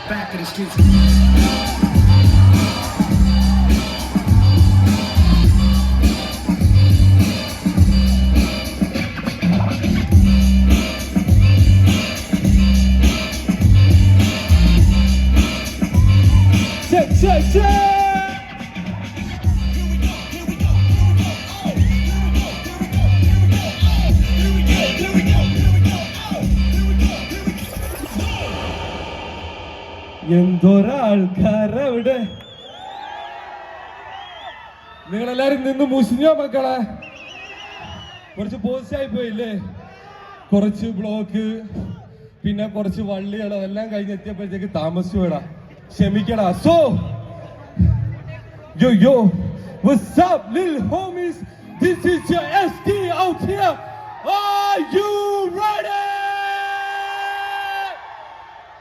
back of the streets. Check. എന്തൊരാൾക്കാരവിടെ. നിങ്ങളെല്ലാരും നിന്ന് മുഷിഞ്ഞോ മക്കളെ? കുറച്ച് പോസ്റ്റായി പോയില്ലേ? കുറച്ച് ബ്ലോക്ക്, പിന്നെ കുറച്ച് വള്ളികൾ, അതെല്ലാം കഴിഞ്ഞെത്തിയപ്പോഴത്തേക്ക് താമസിച്ചു വേടാ, ക്ഷമിക്കടാ. So yo what's up lil homies, this is your SD out here, are you ready?